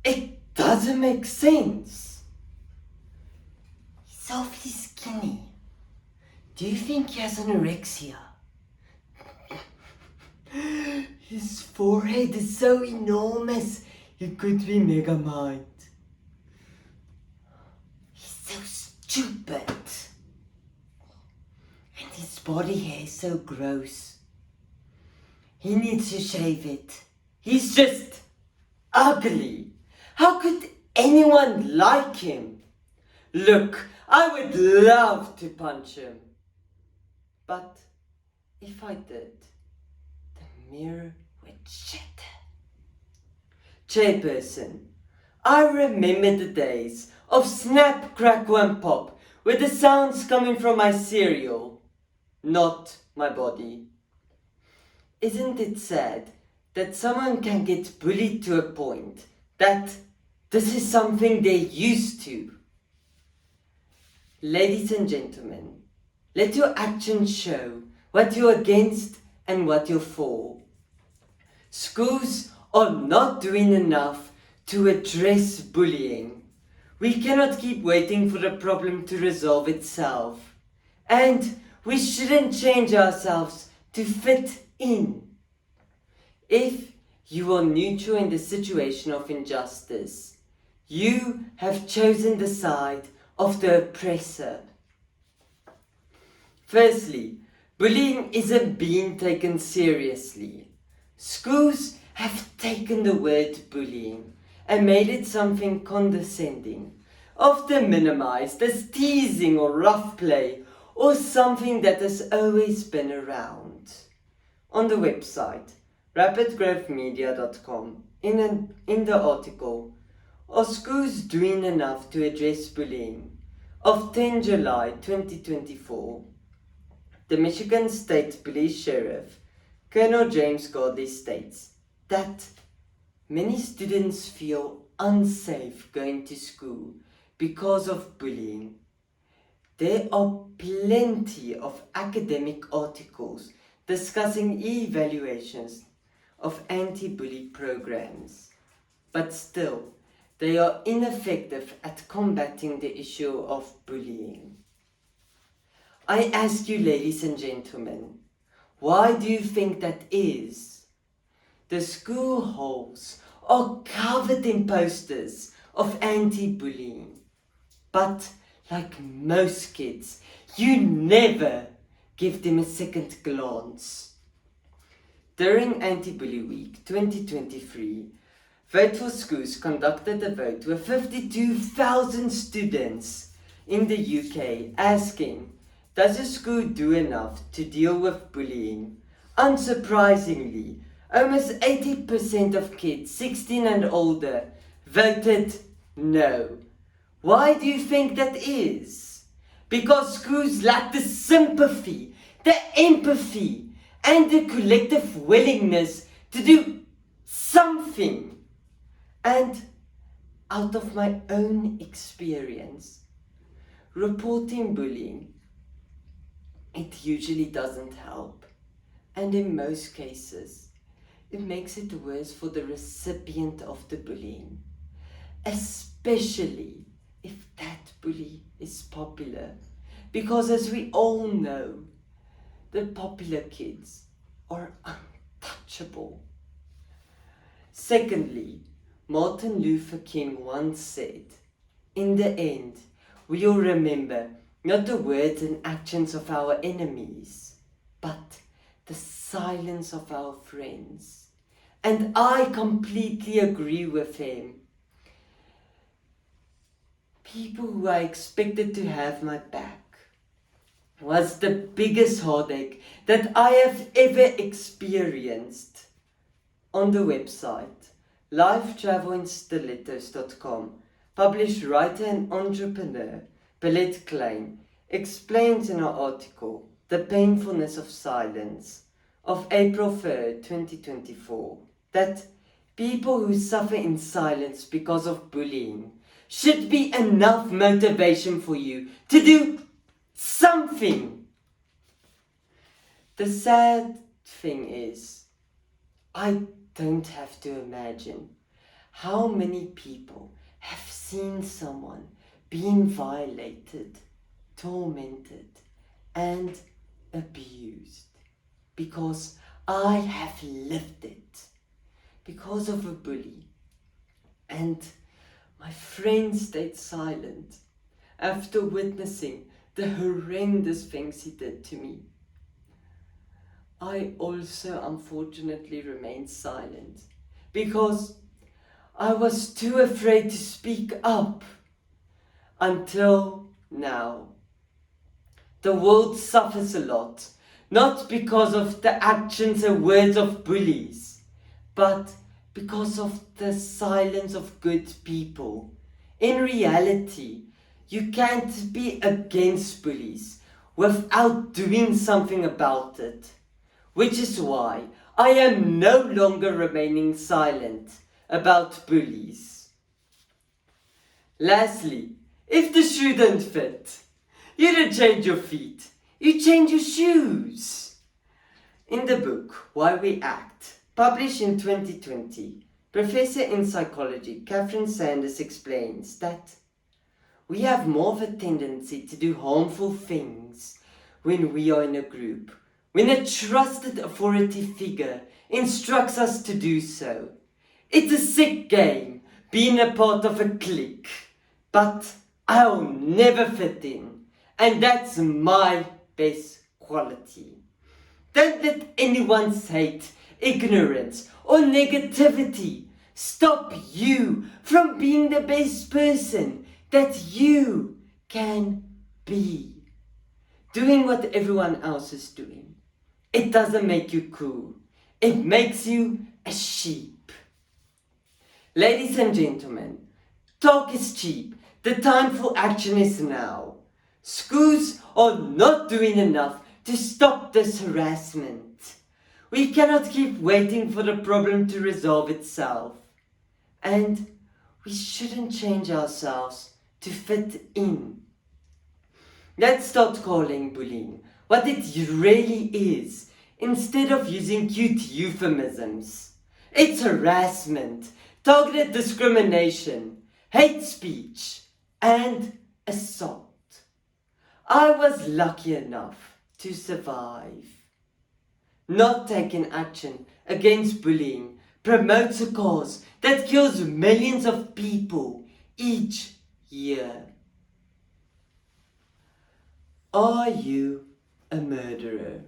It doesn't make sense. He's awfully skinny. Do you think he has anorexia? His forehead is so enormous, he could be Megamind. He's so stupid. And his body hair is so gross. He needs to shave it. He's just ugly. How could anyone like him? Look, I would love to punch him. But if I did, the mirror would shatter. Chairperson, I remember the days of snap, crackle and pop with the sounds coming from my cereal, not my body. Isn't it sad that someone can get bullied to a point that this is something they're used to? Ladies and gentlemen, let your actions show what you're against and what you're for. Schools are not doing enough to address bullying. We cannot keep waiting for the problem to resolve itself. And we shouldn't change ourselves to fit in. If you are neutral in the situation of injustice, you have chosen the side of the oppressor. Firstly, bullying isn't being taken seriously. Schools have taken the word bullying and made it something condescending, often minimized as teasing or rough play or something that has always been around. On the website, rapidgrowthmedia.com, in the article, Are Schools Doing Enough to Address Bullying? Of 10 July 2024, the Michigan State Police Sheriff, Colonel James Godley, states that many students feel unsafe going to school because of bullying. There are plenty of academic articles discussing evaluations of anti-bully programs, but still, they are ineffective at combating the issue of bullying. I ask you, ladies and gentlemen, why do you think that is? The school halls are covered in posters of anti-bullying, but like most kids, you never give them a second glance. During Anti-Bully Week 2023, Vote for Schools conducted a vote with 52,000 students in the UK asking, does a school do enough to deal with bullying? Unsurprisingly, almost 80% of kids 16 and older voted no. Why do you think that is? Because schools lack the sympathy, the empathy, and the collective willingness to do something. And out of my own experience, reporting bullying, it usually doesn't help. And in most cases, it makes it worse for the recipient of the bullying, especially if that bully is popular. Because as we all know, the popular kids are untouchable. Secondly, Martin Luther King once said, in the end, we will remember not the words and actions of our enemies, but the silence of our friends. And I completely agree with him. People who I expected to have my back was the biggest heartache that I have ever experienced. On the website, lifetravelinstilettos.com, published writer and entrepreneur Paulette Klein explains in her article The Painfulness of Silence of April 3rd, 2024, that people who suffer in silence because of bullying should be enough motivation for you to do something. The sad thing is, I don't have to imagine how many people have seen someone being violated, tormented, and abused? Because I have lived it. Because of a bully. And my friend stayed silent after witnessing the horrendous things he did to me. I also unfortunately remained silent because I was too afraid to speak up. Until now. The world suffers a lot, not because of the actions and words of bullies, but because of the silence of good people. In reality, you can't be against bullies without doing something about it. Which is why I am no longer remaining silent about bullies. Lastly, if the shoe don't fit, you don't change your feet, you change your shoes. In the book Why We Act, published in 2020, Professor in Psychology Catherine Sanders explains that we have more of a tendency to do harmful things when we are in a group, when a trusted authority figure instructs us to do so. It's a sick game, being a part of a clique, but I'll never fit in, and that's my best quality. Don't let anyone's hate, ignorance, or negativity stop you from being the best person that you can be. Doing what everyone else is doing, it doesn't make you cool. It makes you a sheep. Ladies and gentlemen, talk is cheap. The time for action is now. Schools are not doing enough to stop this harassment. We cannot keep waiting for the problem to resolve itself. And we shouldn't change ourselves to fit in. Let's start calling bullying what it really is, instead of using cute euphemisms. It's harassment, targeted discrimination, hate speech, and assault. I was lucky enough to survive. Not taking action against bullying promotes a cause that kills millions of people each year. Are you a murderer?